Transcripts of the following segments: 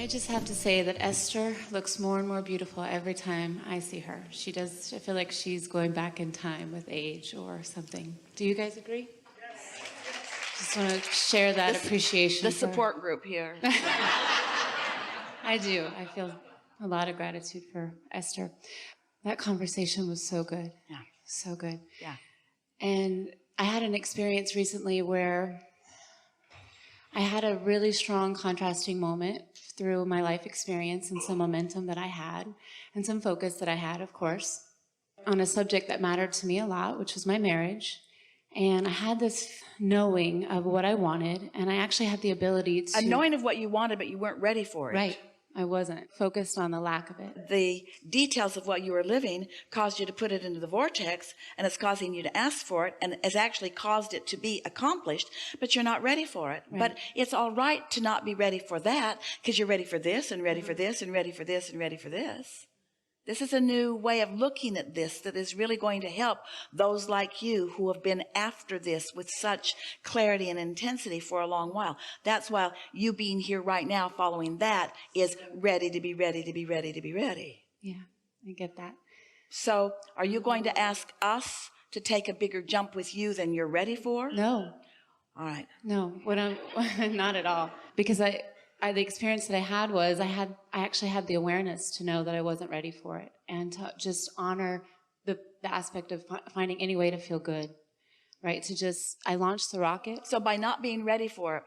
I just have to say that Esther looks more and more beautiful every time I see her. She does. I feel like she's going back in time with age or something. Do you guys agree? Just want to share that appreciation. The support group here. I do. I feel a lot of gratitude for Esther. That conversation was so good. Yeah. So good. Yeah. And I had an experience recently where I had a really strong contrasting moment through my life experience and some momentum that I had and some focus that I had, of course, on a subject that mattered to me a lot, which was my marriage. And I had this knowing of what I wanted, and I actually had the ability to... A knowing of what you wanted, but you weren't ready for it. Right. I wasn't focused on the lack of it. The details of what you were living caused you to put it into the vortex, and it's causing you to ask for it, and has actually caused it to be accomplished, but you're not ready for it. Right. But it's all right to not be ready for that, because you're ready for this, and ready for this, and ready for this, and ready for this. This is a new way of looking at this that is really going to help those like you who have been after this with such clarity and intensity for a long while. That's why you being here right now following that is ready to be ready to be ready to be ready. Yeah, I get that. So are you going to ask us to take a bigger jump with you than you're ready for? No. All right. No, not at all. Because the experience that I had was I actually had the awareness to know that I wasn't ready for it, and to just honor the aspect of finding any way to feel good, right? I launched the rocket. So by not being ready for it,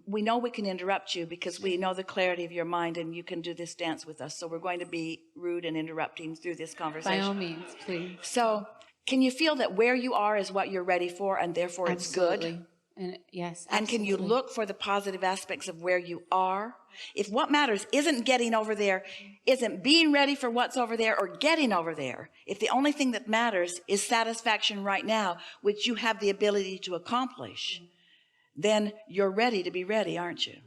we know we can interrupt you because we know the clarity of your mind, and you can do this dance with us. So we're going to be rude and interrupting through this conversation. By all means, please. So can you feel that where you are is what you're ready for, and therefore Absolutely. It's good? And yes, and absolutely. can you look for the positive aspects of where you are? If what matters isn't getting over there, isn't being ready for what's over there, or getting over there, if the only thing that matters is satisfaction right now, which you have the ability to accomplish, then you're ready to be ready, aren't you?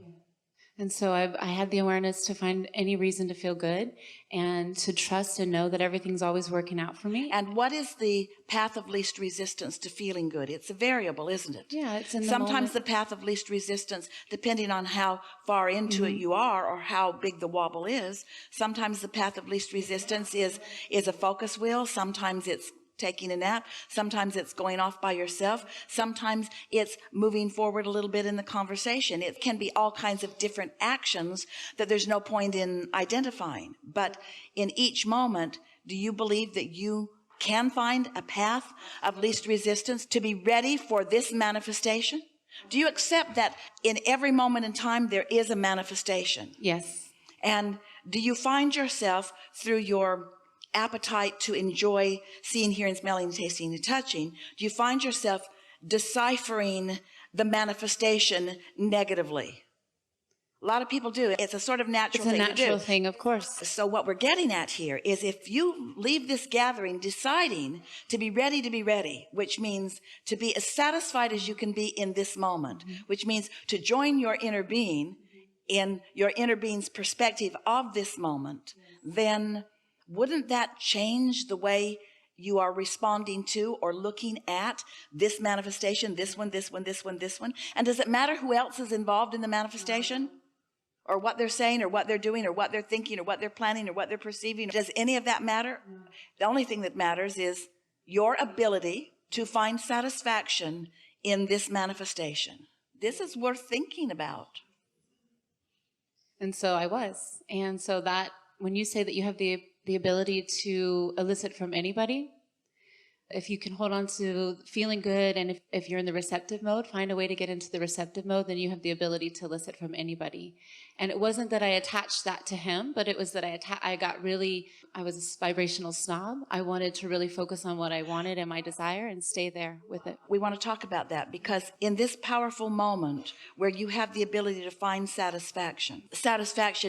And so I had the awareness to find any reason to feel good and to trust and know that everything's always working out for me. And what is the path of least resistance to feeling good? It's a variable, isn't it? Yeah, it's in the Sometimes moment. the path of least resistance, depending on how far into it you are or how big the wobble is, sometimes the path of least resistance is a focus wheel. Sometimes it's taking a nap. Sometimes it's going off by yourself. Sometimes it's moving forward a little bit in the conversation. It can be all kinds of different actions that there's no point in identifying. But in each moment, do you believe that you can find a path of least resistance to be ready for this manifestation? Do you accept that in every moment in time there is a manifestation? Yes. And do you find yourself through your appetite to enjoy seeing, hearing, smelling, tasting, and touching, do you find yourself deciphering the manifestation negatively? A lot of people do. It's a sort of natural thing to do. It's a natural thing, of course. So what we're getting at here is if you leave this gathering deciding to be ready, which means to be as satisfied as you can be in this moment, which means to join your inner being in your inner being's perspective of this moment, then wouldn't that change the way you are responding to or looking at this manifestation, this one, this one, this one, this one? And does it matter who else is involved in the manifestation, or what they're saying, or what they're doing, or what they're thinking, or what they're planning, or what they're perceiving? Does any of that matter? The only thing that matters is your ability to find satisfaction in this manifestation. This is worth thinking about. And so I was. And so that, when you say that you have the ability to elicit from anybody, if you can hold on to feeling good, and if you're in the receptive mode, find a way to get into the receptive mode, then you have the ability to elicit from anybody. And it wasn't that I attached that to him, but it was that I was a vibrational snob. I wanted to really focus on what I wanted and my desire and stay there with it. We want to talk about that, because in this powerful moment where you have the ability to find satisfaction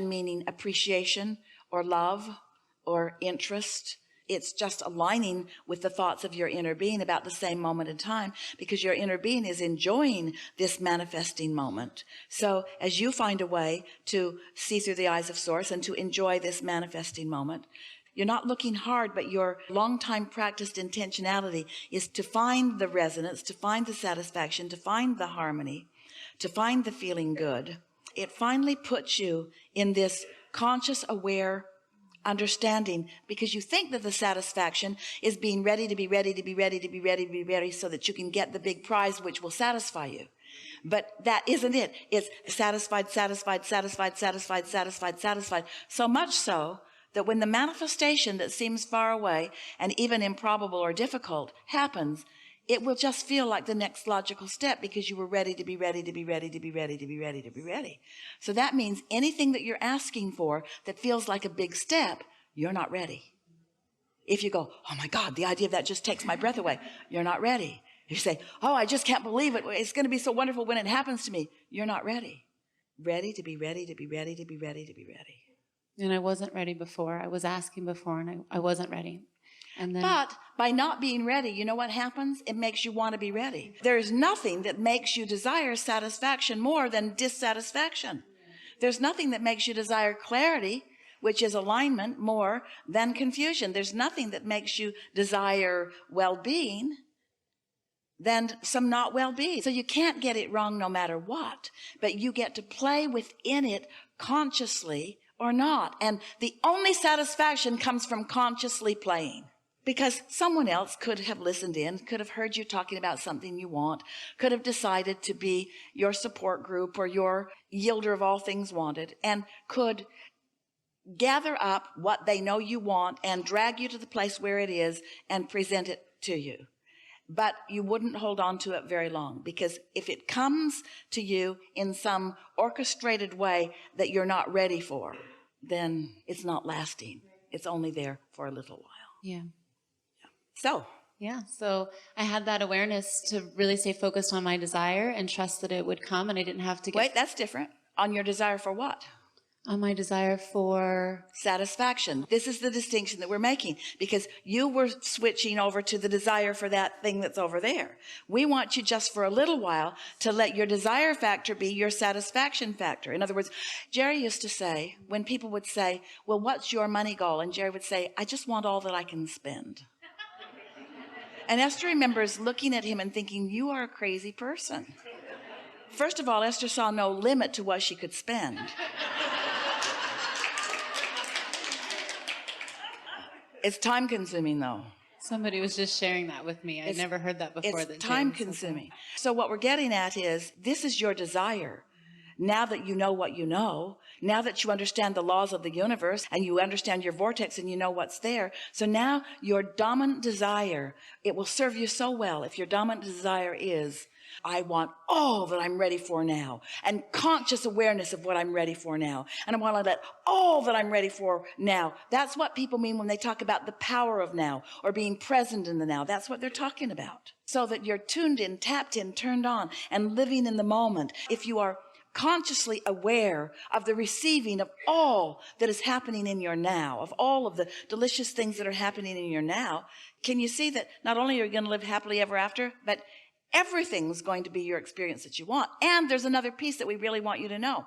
meaning appreciation or love or interest, it's just aligning with the thoughts of your inner being about the same moment in time, because your inner being is enjoying this manifesting moment. So as you find a way to see through the eyes of Source and to enjoy this manifesting moment, you're not looking hard, but your long time practiced intentionality is to find the resonance, to find the satisfaction, to find the harmony, to find the feeling good. it finally puts you in this conscious, aware understanding, because you think that the satisfaction is being ready to be ready to be ready to be ready to be ready so that you can get the big prize which will satisfy you. But that isn't it. It's satisfied, satisfied, satisfied, satisfied, satisfied, satisfied. So much so that when the manifestation that seems far away and even improbable or difficult happens, it will just feel like the next logical step because you were ready to be ready to be ready to be ready to be ready to be ready. So that means anything that you're asking for that feels like a big step, you're not ready. If you go, oh my God, the idea of that just takes my breath away, you're not ready. If you say, oh, I just can't believe it, it's going to be so wonderful when it happens to me, you're not ready. Ready to be ready to be ready to be ready to be ready. And I wasn't ready before. I was asking before and I wasn't ready. And then, but by not being ready, you know what happens? It makes you want to be ready. There is nothing that makes you desire satisfaction more than dissatisfaction. There's nothing that makes you desire clarity, which is alignment, more than confusion. There's nothing that makes you desire well-being than some not well-being. So you can't get it wrong no matter what, but you get to play within it consciously or not. And the only satisfaction comes from consciously playing. Because someone else could have listened in, could have heard you talking about something you want, could have decided to be your support group or your yielder of all things wanted, and could gather up what they know you want and drag you to the place where it is and present it to you. But you wouldn't hold on to it very long, because if it comes to you in some orchestrated way that you're not ready for, then it's not lasting. It's only there for a little while. yeah. So I had that awareness to really stay focused on my desire and trust that it would come, and I didn't have to get... Wait, that's different. On your desire for what? On my desire for... satisfaction. This is the distinction that we're making, because you were switching over to the desire for that thing that's over there. We want you just for a little while to let your desire factor be your satisfaction factor. In other words, Jerry used to say, when people would say, well, what's your money goal? And Jerry would say, I just want all that I can spend. And Esther remembers looking at him and thinking, you are a crazy person. First of all, Esther saw no limit to what she could spend. It's time consuming though. Somebody was just sharing that with me. I never heard that before. It's time consuming. So what we're getting at is, this is your desire. Now that you know what you know, now that you understand the laws of the universe and you understand your vortex and you know what's there. So now your dominant desire, it will serve you so well if your dominant desire is, I want all that I'm ready for now, and conscious awareness of what I'm ready for now. And I want to let all that I'm ready for now. That's what people mean when they talk about the power of now or being present in the now. That's what they're talking about. So that you're tuned in, tapped in, turned on, and living in the moment. If you are consciously aware of the receiving of all that is happening in your now, of all of the delicious things that are happening in your now, can you see that not only are you going to live happily ever after, but everything's going to be your experience that you want. And there's another piece that we really want you to know.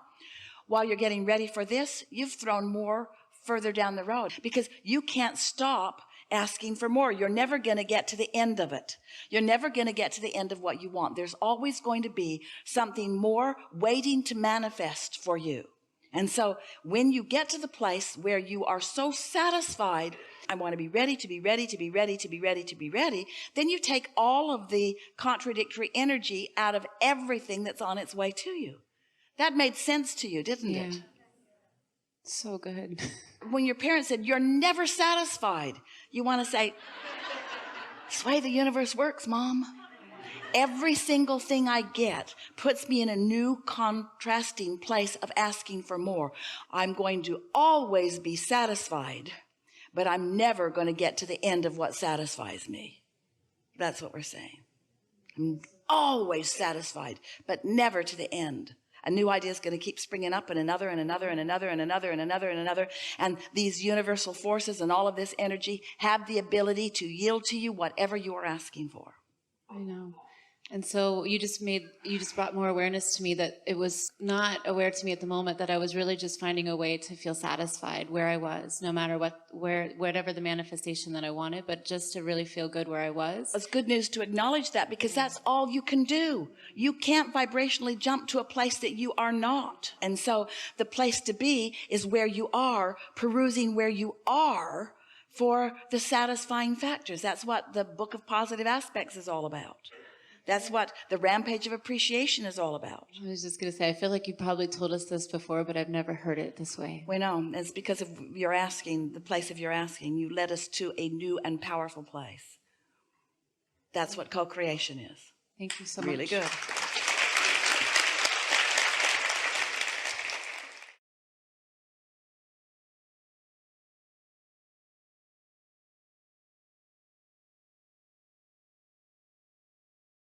While you're getting ready for this, you've thrown more further down the road, because you can't stop asking for more. You're never going to get to the end of it. You're never going to get to the end of what you want. There's always going to be something more waiting to manifest for you. And so when you get to the place where you are so satisfied, I want to be ready to be ready to be ready to be ready to be ready, then you take all of the contradictory energy out of everything that's on its way to you. That made sense to you, didn't it? So good. When your parents said, you're never satisfied, you want to say, it's the way the universe works, Mom. Every single thing I get puts me in a new contrasting place of asking for more. I'm going to always be satisfied, but I'm never going to get to the end of what satisfies me. That's what we're saying. I'm always satisfied, but never to the end. A new idea is going to keep springing up, and another and another and another and another and another and another. And these universal forces and all of this energy have the ability to yield to you whatever you are asking for. I know. And so you just brought more awareness to me that it was not aware to me at the moment that I was really just finding a way to feel satisfied where I was, no matter whatever the manifestation that I wanted, but just to really feel good where I was. It's good news to acknowledge that, because that's all you can do. You can't vibrationally jump to a place that you are not. And so the place to be is where you are, perusing where you are for the satisfying factors. That's what the Book of Positive Aspects is all about. That's what the Rampage of Appreciation is all about. I was just going to say, I feel like you probably told us this before, but I've never heard it this way. We know. It's because of your asking, the place of your asking. You led us to a new and powerful place. That's what co-creation is. Thank you so much. Really good.